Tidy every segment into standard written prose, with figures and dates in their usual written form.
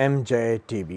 MJ TV।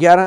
11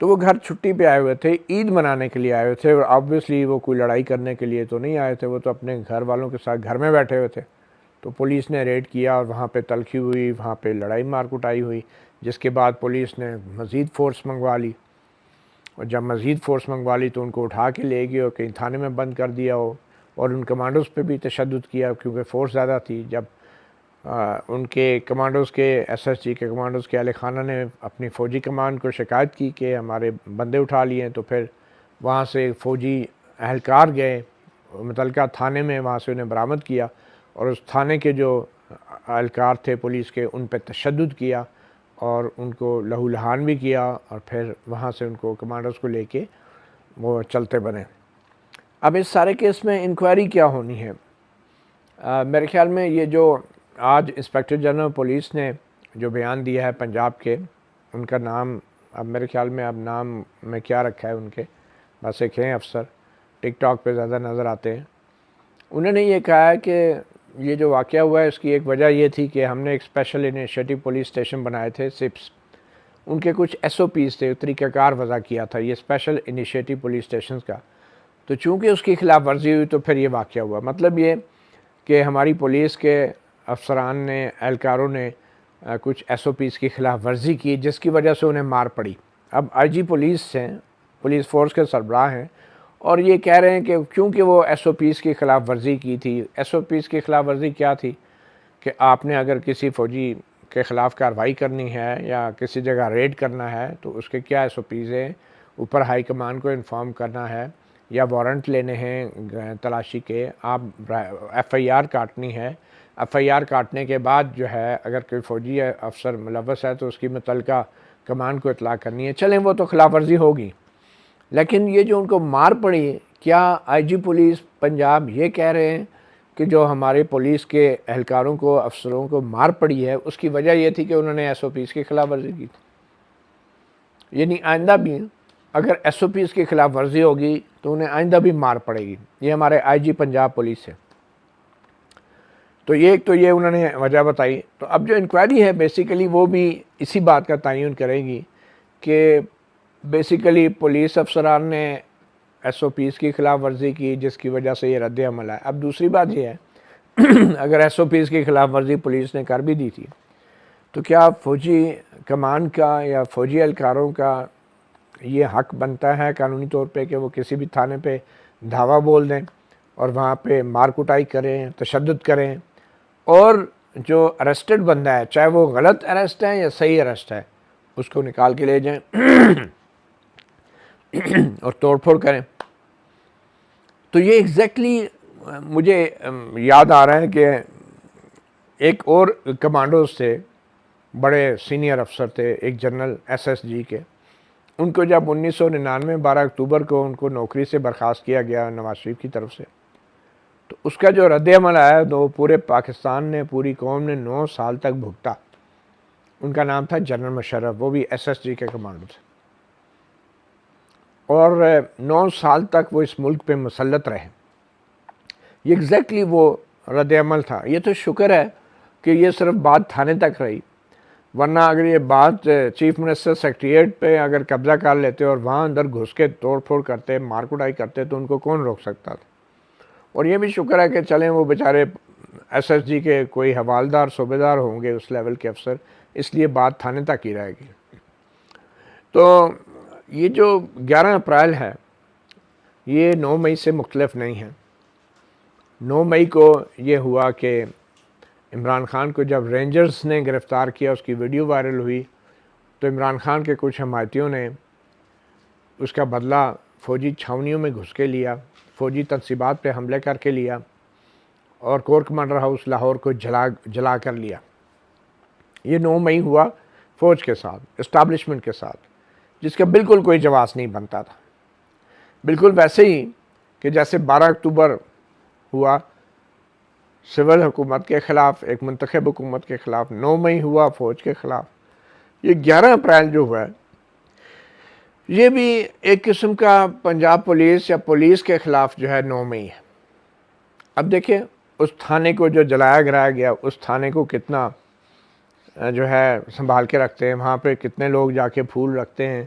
تو وہ گھر چھٹی پہ آئے ہوئے تھے، عید منانے کے لیے آئے ہوئے تھے، اور آبویسلی وہ کوئی لڑائی کرنے کے لیے تو نہیں آئے تھے، وہ تو اپنے گھر والوں کے ساتھ گھر میں بیٹھے ہوئے تھے۔ تو پولیس نے ریڈ کیا اور وہاں پہ تلخی ہوئی، وہاں پہ لڑائی مار کٹائی ہوئی، جس کے بعد پولیس نے مزید فورس منگوا لی، اور جب مزید فورس منگوا لی تو ان کو اٹھا کے لے گئی اور کہیں تھانے میں بند کر دیا ہو، اور ان کمانڈوز پہ بھی تشدد کیا کیونکہ فورس زیادہ تھی۔ جب ان کے کمانڈوز کے ایس جی کے کمانڈوز کے اہل خانہ نے اپنی فوجی کمان کو شکایت کی کہ ہمارے بندے اٹھا لیے ہیں، تو پھر وہاں سے فوجی اہلکار گئے متعلقہ تھانے میں، وہاں سے انہیں برآمد کیا، اور اس تھانے کے جو اہلکار تھے پولیس کے ان پہ تشدد کیا اور ان کو لہو لہان بھی کیا، اور پھر وہاں سے ان کو کمانڈوز کو لے کے وہ چلتے بنے۔ اب اس سارے کیس میں انکوائری کیا ہونی ہے؟ میرے خیال میں یہ جو آج انسپیکٹر جنرل پولیس نے جو بیان دیا ہے پنجاب کے، ان کا نام اب میرے خیال میں اب نام میں کیا رکھا ہے ان کے، بس ایک ہیں افسر، ٹک ٹاک پہ زیادہ نظر آتے ہیں۔ انہوں نے یہ کہا ہے کہ یہ جو واقعہ ہوا ہے اس کی ایک وجہ یہ تھی کہ ہم نے ایک اسپیشل انیشیٹو پولیس اسٹیشن بنائے تھے سپس، ان کے کچھ ایس او پیز تھے، طریقہ کار وضع کیا تھا یہ اسپیشل انیشیٹو پولیس اسٹیشنز کا، تو چونکہ اس کی خلاف ورزی ہوئی تو پھر یہ واقعہ ہوا۔ مطلب یہ کہ ہماری پولیس کے افسران نے، اہلکاروں نے کچھ ایس او پیز کی خلاف ورزی کی، جس کی وجہ سے انہیں مار پڑی۔ اب آئی جی پولیس ہیں، پولیس فورس کے سربراہ ہیں، اور یہ کہہ رہے ہیں کہ کیونکہ وہ ایس او پیز کی خلاف ورزی کی تھی۔ ایس او پیز کی خلاف ورزی کیا تھی؟ کہ آپ نے اگر کسی فوجی کے خلاف کارروائی کرنی ہے یا کسی جگہ ریڈ کرنا ہے تو اس کے کیا ایس او پیز ہیں، اوپر ہائی کمان کو انفارم کرنا ہے، یا وارنٹ لینے ہیں تلاشی کے، آپ ایف آئی آر کاٹنی ہے، ایف آئی آر کاٹنے کے بعد جو ہے اگر کوئی فوجی افسر ملوث ہے تو اس کی متعلقہ کمان کو اطلاع کرنی ہے۔ چلیں وہ تو خلاف ورزی ہوگی، لیکن یہ جو ان کو مار پڑی، کیا آئی جی پولیس پنجاب یہ کہہ رہے ہیں کہ جو ہمارے پولیس کے اہلکاروں کو، افسروں کو مار پڑی ہے اس کی وجہ یہ تھی کہ انہوں نے ایس او پیز کی خلاف ورزی کی تھی؟ یعنی آئندہ بھی اگر ایس او پیز کی خلاف ورزی ہوگی تو انہیں آئندہ بھی مار پڑے گی۔ یہ ہمارے آئی جی پنجاب پولیس ہے۔ تو یہ انہوں نے وجہ بتائی۔ تو اب جو انکوائری ہے بیسیکلی وہ بھی اسی بات کا تعین کرے گی کہ بیسیکلی پولیس افسران نے ایس او پیز کی خلاف ورزی کی جس کی وجہ سے یہ رد عمل ہے۔ اب دوسری بات یہ ہے اگر ایس او پیز کی خلاف ورزی پولیس نے کر بھی دی تھی تو کیا فوجی کمان کا یا فوجی اہلکاروں کا یہ حق بنتا ہے قانونی طور پہ کہ وہ کسی بھی تھانے پہ دھاوا بول دیں اور وہاں پہ مار کٹائی کریں، تشدد کریں، اور جو اریسٹڈ بندہ ہے چاہے وہ غلط اریسٹ ہے یا صحیح اریسٹ ہے اس کو نکال کے لے جائیں اور توڑ پھوڑ کریں؟ تو یہ ایگزیکٹلی مجھے یاد آ رہا ہے کہ ایک اور کمانڈوز تھے، بڑے سینئر افسر تھے، ایک جنرل ایس جی کے، ان کو جب 1999 12 اکتوبر کو ان کو نوکری سے برخاست کیا گیا نواز شریف کی طرف سے، تو اس کا جو رد عمل آیا تو پورے پاکستان نے، پوری قوم نے 9 سال تک بھگتا۔ ان کا نام تھا جنرل مشرف، وہ بھی ایس جی کے کمانڈو تھے، اور 9 سال تک وہ اس ملک پہ مسلط رہے۔ یہ ایگزیکٹلی وہ رد عمل تھا۔ یہ تو شکر ہے کہ یہ صرف بات تھانے تک رہی، ورنہ اگر یہ بات چیف منسٹر سیکریٹریٹ پہ اگر قبضہ کر لیتے اور وہاں اندر گھس کے توڑ پھوڑ کرتے، مار کٹائی کرتے، تو ان کو کون روک سکتا تھا؟ اور یہ بھی شکر ہے کہ چلیں وہ بیچارے ایس جی کے کوئی حوالدار، صوبے دار ہوں گے اس لیول کے افسر، اس لیے بات تھانے تک ہی رہے گی۔ تو یہ جو 11 اپریل ہے یہ 9 مئی سے مختلف نہیں ہے۔ 9 مئی کو یہ ہوا کہ عمران خان کو جب رینجرز نے گرفتار کیا، اس کی ویڈیو وائرل ہوئی، تو عمران خان کے کچھ حمایتیوں نے اس کا بدلہ فوجی چھاونیوں میں گھس کے لیا، فوجی تنصیبات پہ حملے کر کے لیا، اور کور کمانڈر ہاؤس لاہور کو جلا کر لیا۔ یہ 9 مئی ہوا فوج کے ساتھ، اسٹیبلشمنٹ کے ساتھ، جس کا بالکل کوئی جواز نہیں بنتا تھا۔ بالکل ویسے ہی کہ جیسے 12 اکتوبر ہوا سول حکومت کے خلاف، ایک منتخب حکومت کے خلاف، 9 مئی ہوا فوج کے خلاف، یہ 11 اپریل جو ہوا ہے یہ بھی ایک قسم کا پنجاب پولیس یا پولیس کے خلاف جو ہے 9 مئی ہے۔ اب دیکھیں اس تھانے کو جو جلایا گرایا گیا، اس تھانے کو کتنا جو ہے سنبھال کے رکھتے ہیں، وہاں پہ کتنے لوگ جا کے پھول رکھتے ہیں،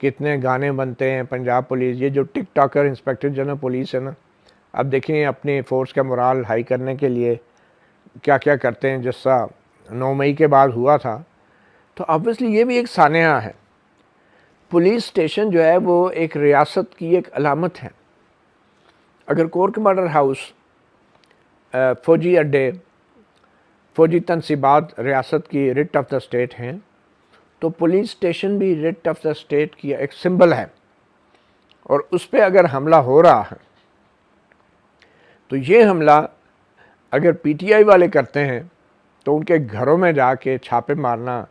کتنے گانے بنتے ہیں پنجاب پولیس. یہ جو ٹک ٹاکر انسپیکٹر جنرل پولیس ہے نا, اب دیکھیں اپنی فورس کا morale ہائی کرنے کے لیے کیا کیا کرتے ہیں. جس طرح 9 مئی کے بعد ہوا تھا, تو obviously یہ بھی ایک سانحہ ہے. پولیس اسٹیشن جو ہے وہ ایک ریاست کی ایک علامت ہے. اگر کور کمانڈر ہاؤس, فوجی اڈے, فوجی تنصیبات ریاست کی رٹ آف دا اسٹیٹ ہیں, تو پولیس اسٹیشن بھی رٹ آف دا اسٹیٹ کی ایک سمبل ہے. اور اس پہ اگر حملہ ہو رہا ہے تو یہ حملہ اگر پی ٹی آئی والے کرتے ہیں تو ان کے گھروں میں جا کے چھاپے مارنا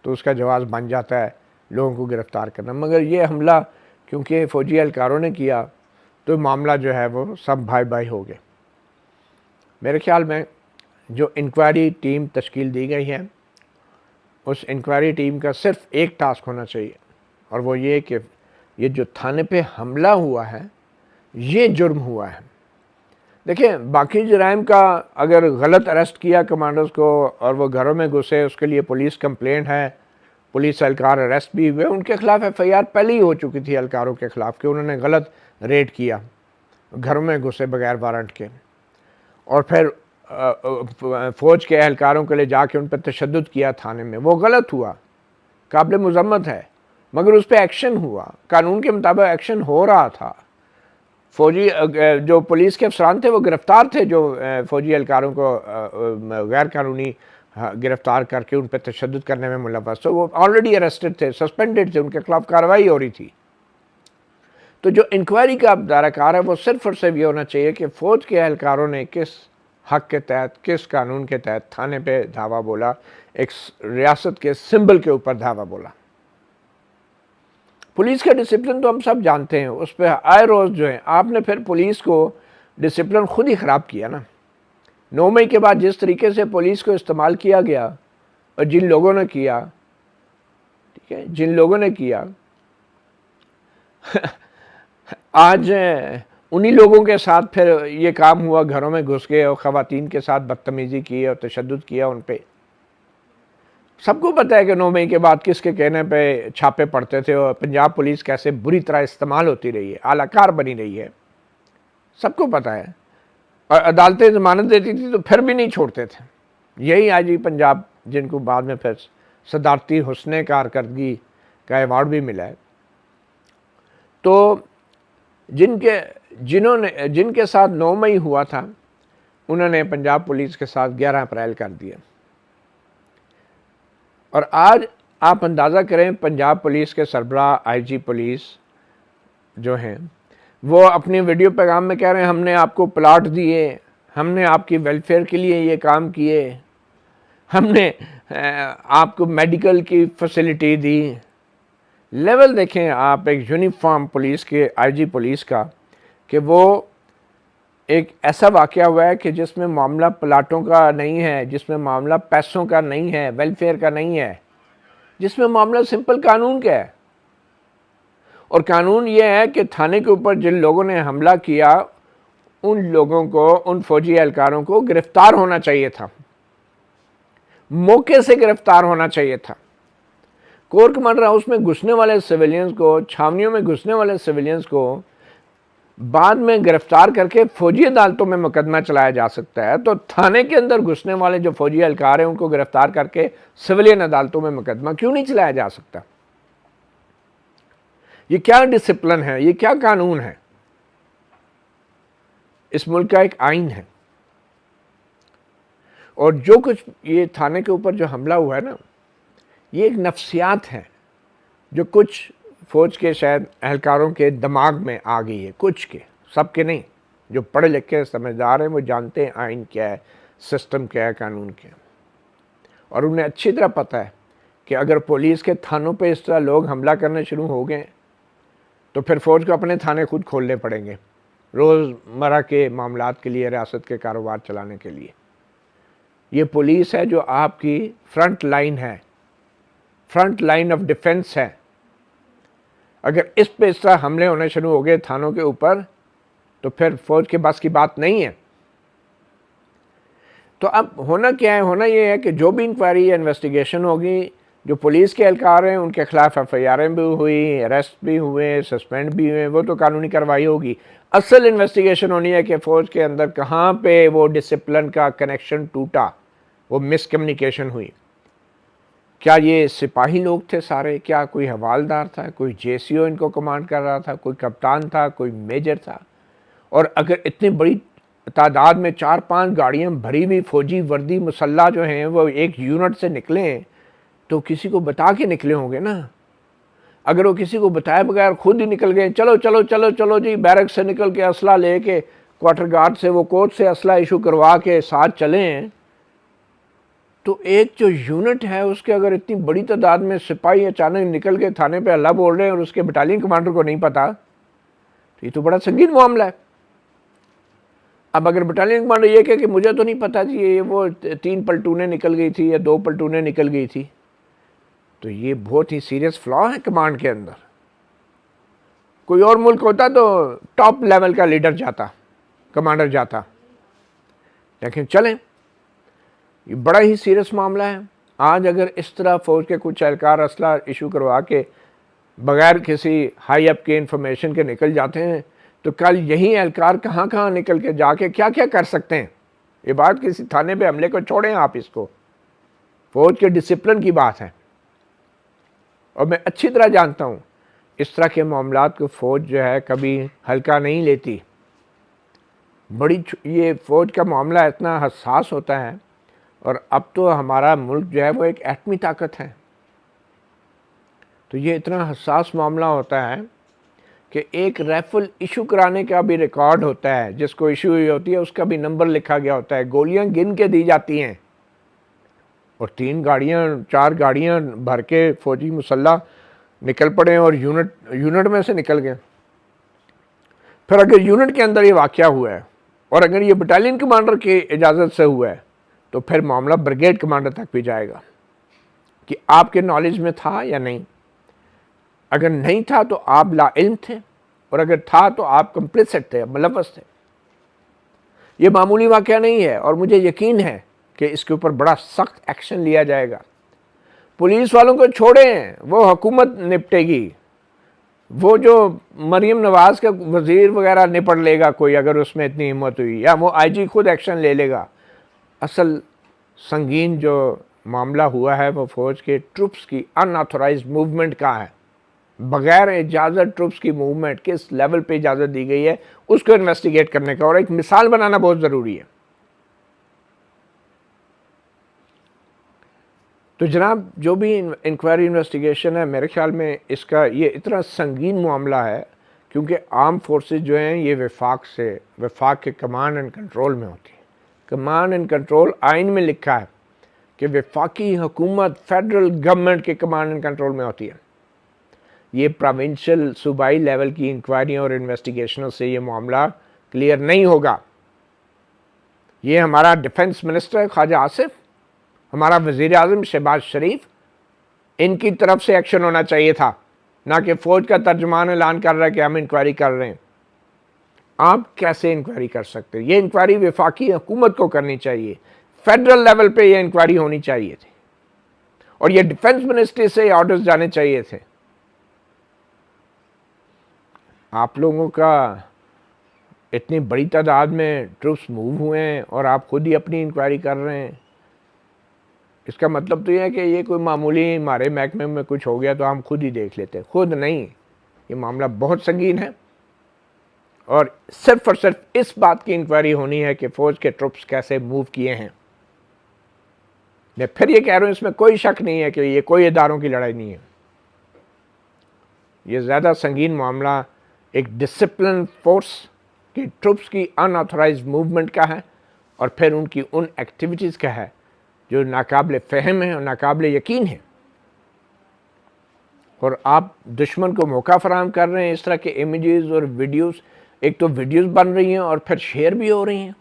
تو اس کا جواز بن جاتا ہے لوگوں کو گرفتار کرنا. مگر یہ حملہ کیونکہ فوجی اہلکاروں نے کیا تو معاملہ جو ہے وہ سب بھائی بھائی ہو گئے. میرے خیال میں جو انکوائری ٹیم تشکیل دی گئی ہے, اس انکوائری ٹیم کا صرف ایک ٹاسک ہونا چاہیے, اور وہ یہ کہ یہ جو تھانے پہ حملہ ہوا ہے یہ جرم ہوا ہے. دیکھیں باقی جرائم کا اگر غلط اریسٹ کیا کمانڈرز کو اور وہ گھروں میں گھسے, اس کے لیے پولیس کمپلینٹ ہے, پولیس اہلکار اریسٹ بھی ہوئے, ان کے خلاف ایف آئی آر پہلے ہی ہو چکی تھی اہلکاروں کے خلاف کہ انہوں نے غلط ریڈ کیا, گھروں میں گھسے بغیر وارنٹ کے, اور پھر فوج کے اہلکاروں کے لے جا کے ان پہ تشدد کیا تھانے میں. وہ غلط ہوا, قابل مذمت ہے, مگر اس پہ ایکشن ہوا, قانون کے مطابق ایکشن ہو رہا تھا. فوجی جو پولیس کے افسران تھے وہ گرفتار تھے جو فوجی اہلکاروں کو غیر قانونی گرفتار کر کے ان پہ تشدد کرنے میں ملوث تھے. وہ آلریڈی اریسٹڈ تھے, سسپینڈڈ تھے, ان کے خلاف کارروائی ہو رہی تھی. تو جو انکوائری کا دائرہ کار ہے وہ صرف اور صرف یہ ہونا چاہیے کہ فوج کے اہلکاروں نے کس حق کے تحت, کس قانون کے تحت تھانے پہ دھاوا بولا, ایک ریاست کے سمبل کے اوپر دھاوا بولا. پولیس کا ڈسپلن تو ہم سب جانتے ہیں, اس پہ آئے روز جو ہے آپ نے پھر پولیس کو ڈسپلن خود ہی خراب کیا نا. 9 مئی کے بعد جس طریقے سے پولیس کو استعمال کیا گیا, اور جن لوگوں نے کیا, ٹھیک ہے, جن لوگوں نے کیا, آج انہی لوگوں کے ساتھ پھر یہ کام ہوا, گھروں میں گھس گئے اور خواتین کے ساتھ بدتمیزی کی اور تشدد کیا ان پہ. سب کو پتہ ہے کہ 9 مئی کے بعد کس کے کہنے پہ چھاپے پڑتے تھے اور پنجاب پولیس کیسے بری طرح استعمال ہوتی رہی ہے, اعلی کار بنی رہی ہے, سب کو پتہ ہے. اور عدالتیں ضمانت دیتی تھی تو پھر بھی نہیں چھوڑتے تھے. یہی آئی جی پنجاب جن کو بعد میں پھر صدارتی حسن کارکردگی کا ایوارڈ بھی ملا ہے. تو جن کے ساتھ 9 مئی ہوا تھا انہوں نے پنجاب پولیس کے ساتھ 11 اپریل کر دیا. اور آج آپ اندازہ کریں پنجاب پولیس کے سربراہ آئی جی پولیس جو ہیں وہ اپنی ویڈیو پیغام میں کہہ رہے ہیں ہم نے آپ کو پلاٹ دیے, ہم نے آپ کی ویلفیئر کے لیے یہ کام کیے, ہم نے آپ کو میڈیکل کی فیسلٹی دی. لیول دیکھیں آپ ایک یونیفارم پولیس کے آئی جی پولیس کا, کہ وہ ایک ایسا واقعہ ہوا ہے کہ جس میں معاملہ پلاٹوں کا نہیں ہے, جس میں معاملہ پیسوں کا نہیں ہے, ویلفیئر کا نہیں ہے, جس میں معاملہ سمپل قانون کا ہے. اور قانون یہ ہے کہ تھانے کے اوپر جن لوگوں نے حملہ کیا ان لوگوں کو, ان فوجی اہلکاروں کو گرفتار ہونا چاہیے تھا, موقع سے گرفتار ہونا چاہیے تھا. کور کمانڈر ہاؤس میں گھسنے والے سویلینز کو, چھاونیوں میں گھسنے والے سویلینز کو بعد میں گرفتار کر کے فوجی عدالتوں میں مقدمہ چلایا جا سکتا ہے. تو تھانے کے اندر گھسنے والے جو فوجی اہلکار ہیں ان کو گرفتار کر کے سویلین عدالتوں میں مقدمہ کیوں نہیں چلایا جا سکتا؟ یہ کیا ڈسپلن ہے, یہ کیا قانون ہے؟ اس ملک کا ایک آئین ہے. اور جو کچھ یہ تھانے کے اوپر جو حملہ ہوا ہے نا, یہ ایک نفسیات ہے جو کچھ فوج کے شاید اہلکاروں کے دماغ میں آ گئی ہے, کچھ کے, سب کے نہیں. جو پڑھے لکھے سمجھدار ہیں وہ جانتے ہیں آئین کیا ہے, سسٹم کیا ہے, قانون کیا ہے. اور انہیں اچھی طرح پتہ ہے کہ اگر پولیس کے تھانوں پہ اس طرح لوگ حملہ کرنے شروع ہو گئے تو پھر فوج کو اپنے تھانے خود کھولنے پڑیں گے روزمرہ کے معاملات کے لیے, ریاست کے کاروبار چلانے کے لیے. یہ پولیس ہے جو آپ کی فرنٹ لائن ہے, فرنٹ لائن آف ڈیفنس ہے. اگر اس پہ اس طرح حملے ہونے شروع ہو گئے تھانوں کے اوپر تو پھر فوج کے بس کی بات نہیں ہے. تو اب ہونا کیا ہے؟ ہونا یہ ہے کہ جو بھی انکوائری یا انویسٹیگیشن ہوگی جو پولیس کے اہلکار ہیں ان کے خلاف ایف آئی آریں بھی ہوئی، اریسٹ بھی ہوئے، سسپینڈ بھی ہوئے، وہ تو قانونی کارروائی ہوگی. اصل انویسٹیگیشن ہونی ہے کہ فوج کے اندر کہاں پہ وہ ڈسپلن کا کنیکشن ٹوٹا، وہ مس کمیونیکیشن ہوئی. کیا یہ سپاہی لوگ تھے سارے؟ کیا کوئی حوالدار تھا، کوئی جے سی او ان کو کمانڈ کر رہا تھا، کوئی کپتان تھا، کوئی میجر تھا؟ اور اگر اتنی بڑی تعداد میں 4-5 گاڑیاں بھری ہوئی فوجی وردی مسلح جو ہیں وہ ایک یونٹ سے نکلے ہیں تو کسی کو بتا کے نکلے ہوں گے نا. اگر وہ کسی کو بتائے بغیر خود ہی نکل گئے، چلو چلو چلو چلو جی بیرک سے نکل کے اسلحہ لے کے کوارٹر گارڈ سے وہ کوچ سے اسلحہ ایشو کروا کے ساتھ چلے ہیں، تو ایک جو یونٹ ہے اس کے اگر اتنی بڑی تعداد میں سپاہی اچانک نکل کے تھانے پہ ہلہ بول رہے ہیں اور اس کے بٹالین کمانڈر کو نہیں پتا، تو یہ تو بڑا سنگین معاملہ ہے. اب اگر بٹالین کمانڈر یہ کہ مجھے تو نہیں پتا جی یہ وہ 3 پلٹونیں نکل گئی تھی یا 2 پلٹونیں نکل گئی تھی، تو یہ بہت ہی سیریس فلا ہے کمانڈ کے اندر. کوئی اور ملک ہوتا تو ٹاپ لیول کا لیڈر جاتا، کمانڈر جاتا، لیکن چلیں یہ بڑا ہی سیریس معاملہ ہے. آج اگر اس طرح فوج کے کچھ اہلکار اسلحہ ایشو کروا کے بغیر کسی ہائی اپ کے انفارمیشن کے نکل جاتے ہیں تو کل یہی اہلکار کہاں کہاں نکل کے جا کے کیا کیا کر سکتے ہیں. یہ بات کسی تھانے پہ حملے کو چھوڑیں آپ، اس کو فوج کے ڈسپلن کی بات ہے. اور میں اچھی طرح جانتا ہوں اس طرح کے معاملات کو فوج جو ہے کبھی ہلکا نہیں لیتی. یہ فوج کا معاملہ اتنا حساس ہوتا ہے، اور اب تو ہمارا ملک جو ہے وہ ایک ایٹمی طاقت ہے، تو یہ اتنا حساس معاملہ ہوتا ہے کہ ایک رائفل ایشو کرانے کا بھی ریکارڈ ہوتا ہے، جس کو ایشو ہوئی ہوتی ہے اس کا بھی نمبر لکھا گیا ہوتا ہے، گولیاں گن کے دی جاتی ہیں، اور 3 گاڑیاں 4 گاڑیاں بھر کے فوجی مسلح نکل پڑے اور یونٹ میں سے نکل گئے. پھر اگر یونٹ کے اندر یہ واقعہ ہوا ہے اور اگر یہ بٹالین کمانڈر کی اجازت سے ہوا ہے تو پھر معاملہ بریگیڈ کمانڈر تک بھی جائے گا کہ آپ کے نالج میں تھا یا نہیں. اگر نہیں تھا تو آپ لا علم تھے، اور اگر تھا تو آپ کمپلیسٹ تھے، ملوث تھے. یہ معمولی واقعہ نہیں ہے، اور مجھے یقین ہے کہ اس کے اوپر بڑا سخت ایکشن لیا جائے گا. پولیس والوں کو چھوڑیں، وہ حکومت نپٹے گی. وہ جو مریم نواز کا وزیر وغیرہ نپٹ لے گا کوئی، اگر اس میں اتنی ہمت ہوئی، یا وہ آئی جی خود ایکشن لے لے گا. اصل سنگین جو معاملہ ہوا ہے وہ فوج کے ٹروپس کی ان آتھورائزڈ موومنٹ کا ہے. بغیر اجازت ٹروپس کی موومنٹ کس لیول پہ اجازت دی گئی ہے اس کو انویسٹیگیٹ کرنے کا، اور ایک مثال بنانا بہت ضروری ہے. تو جناب جو بھی انکوائری انویسٹیگیشن ہے، میرے خیال میں اس کا یہ اتنا سنگین معاملہ ہے کیونکہ عام فورسز جو ہیں یہ وفاق کے کمانڈ اینڈ کنٹرول میں ہوتی ہے. کمانڈ اینڈ کنٹرول آئین میں لکھا ہے کہ وفاقی حکومت فیڈرل گورنمنٹ کے کمانڈ اینڈ کنٹرول میں ہوتی ہے. یہ پروونشل صوبائی لیول کی انکوائریوں اور انویسٹیگیشنوں سے یہ معاملہ کلیئر نہیں ہوگا. یہ ہمارا ڈیفنس منسٹر خواجہ آصف، ہمارا وزیر اعظم شہباز شریف، ان کی طرف سے ایکشن ہونا چاہیے تھا، نہ کہ فوج کا ترجمان اعلان کر رہا ہے کہ ہم انکوائری کر رہے ہیں. آپ کیسے انکوائری کر سکتے؟ یہ انکوائری وفاقی حکومت کو کرنی چاہیے، فیڈرل لیول پہ یہ انکوائری ہونی چاہیے تھی، اور یہ ڈیفنس منسٹری سے آرڈرز جانے چاہیے تھے. آپ لوگوں کا اتنی بڑی تعداد میں ٹروپس موو ہوئے ہیں اور آپ خود ہی اپنی انکوائری کر رہے ہیں. اس کا مطلب تو یہ ہے کہ یہ کوئی معمولی ہمارے محکمے میں کچھ ہو گیا تو ہم خود ہی دیکھ لیتے. خود نہیں، یہ معاملہ بہت سنگین ہے، اور صرف اس بات کی انکوائری ہونی ہے کہ فوج کے ٹروپس کیسے موو کیے ہیں. میں پھر یہ کہہ رہا ہوں اس میں کوئی شک نہیں ہے کہ یہ کوئی اداروں کی لڑائی نہیں ہے. یہ زیادہ سنگین معاملہ ایک ڈسپلن فورس کی ٹروپس کی ان آتھورائزڈ موومنٹ کا ہے، اور پھر ان کی ان ایکٹیویٹیز کا ہے جو ناقابل فہم ہے اور ناقابل یقین ہے. اور آپ دشمن کو موقع فراہم کر رہے ہیں اس طرح کے امیجز اور ویڈیوز. ایک تو ویڈیوز بن رہی ہیں اور پھر شیئر بھی ہو رہی ہیں.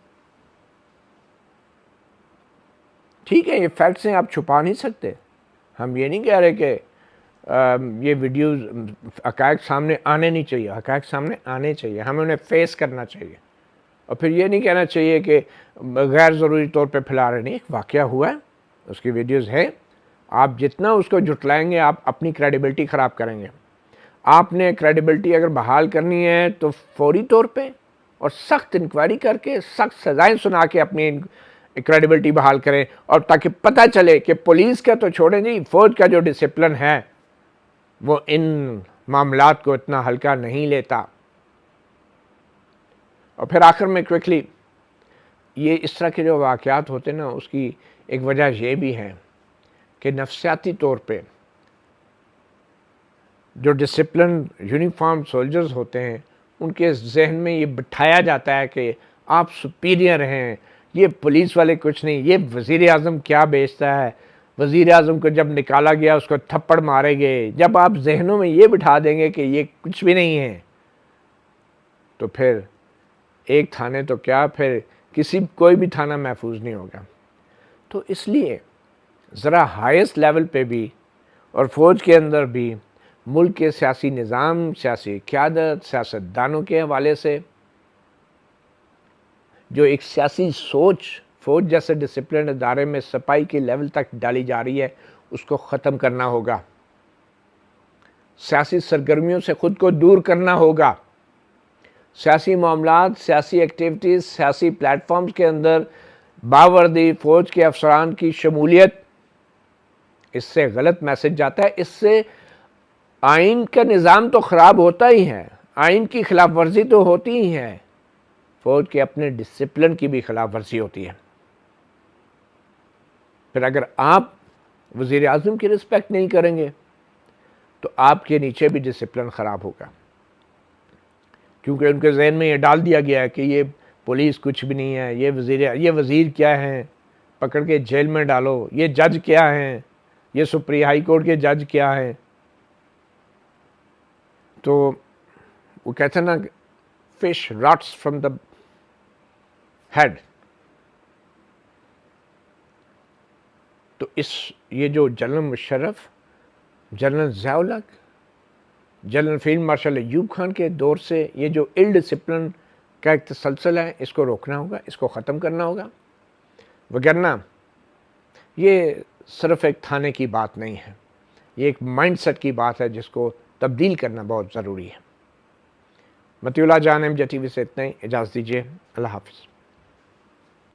ٹھیک ہے، یہ فیکٹس ہیں، آپ چھپا نہیں سکتے. ہم یہ نہیں کہہ رہے کہ یہ ویڈیوز حقائق سامنے آنے نہیں چاہیے، حقائق سامنے آنے چاہیے، ہمیں انہیں فیس کرنا چاہیے. اور پھر یہ نہیں کہنا چاہیے کہ غیر ضروری طور پہ پھیلا رہے. نہیں، ایک واقعہ ہوا ہے، اس کی ویڈیوز ہے، آپ جتنا اس کو جھٹلائیں گے آپ اپنی کریڈیبلٹی خراب کریں گے. آپ نے کریڈیبلٹی اگر بحال کرنی ہے تو فوری طور پہ اور سخت انکوائری کر کے سخت سزائیں سنا کے اپنی کریڈیبلٹی بحال کریں, اور تاکہ پتہ چلے کہ پولیس کا تو چھوڑیں جی, فوج کا جو ڈسپلن ہے وہ ان معاملات کو اتنا ہلکا نہیں لیتا. اور پھر آخر میں کوئکلی, یہ اس طرح کے جو واقعات ہوتے ہیں نا, اس کی ایک وجہ یہ بھی ہے کہ نفسیاتی طور پہ جو ڈسپلن یونیفارم سولجرز ہوتے ہیں ان کے ذہن میں یہ بٹھایا جاتا ہے کہ آپ سپیریئر ہیں, یہ پولیس والے کچھ نہیں, یہ وزیر اعظم کیا بیچتا ہے, وزیر اعظم کو جب نکالا گیا اس کو تھپڑ مارے گئے. جب آپ ذہنوں میں یہ بٹھا دیں گے کہ یہ کچھ بھی نہیں ہے تو پھر ایک تھانے تو کیا, پھر کوئی بھی تھانہ محفوظ نہیں ہوگا. تو اس لیے ذرا ہائیسٹ لیول پہ بھی اور فوج کے اندر بھی ملک کے سیاسی نظام, سیاسی قیادت, سیاستدانوں کے حوالے سے جو ایک سیاسی سوچ فوج جیسے ڈسپلن ادارے میں سپاہی کے لیول تک ڈالی جا رہی ہے اس کو ختم کرنا ہوگا. سیاسی سرگرمیوں سے خود کو دور کرنا ہوگا. سیاسی معاملات, سیاسی ایکٹیویٹیز, سیاسی پلیٹ فارمز کے اندر باوردی فوج کے افسران کی شمولیت, اس سے غلط میسج جاتا ہے. اس سے آئین کا نظام تو خراب ہوتا ہی ہے, آئین کی خلاف ورزی تو ہوتی ہی ہے, فوج کے اپنے ڈسپلن کی بھی خلاف ورزی ہوتی ہے. پھر اگر آپ وزیر اعظم کی رسپیکٹ نہیں کریں گے تو آپ کے نیچے بھی ڈسپلن خراب ہوگا, کیونکہ ان کے ذہن میں یہ ڈال دیا گیا ہے کہ یہ پولیس کچھ بھی نہیں ہے, یہ وزیر کیا ہیں, پکڑ کے جیل میں ڈالو, یہ جج کیا ہیں, یہ سپری ہائی کورٹ کے جج کیا ہیں. تو وہ کہتے ہیں نا, fish rots from the head. تو یہ جو جنرل مشرف, جنرل ضیاء الحق, general field marshal Ayub Khan کے دور سے یہ جو ال ڈسپلن کا ایک تسلسل ہے, اس کو روکنا ہوگا, اس کو ختم کرنا ہوگا. وگرنہ یہ صرف ایک تھانے کی بات نہیں ہے, یہ ایک مائنڈ سیٹ کی بات ہے جس کو تبدیل کرنا بہت ضروری ہے. مطیع اللہ جان, MJ TV سے اتنا ہی, اجازت دیجیے. اللہ حافظ.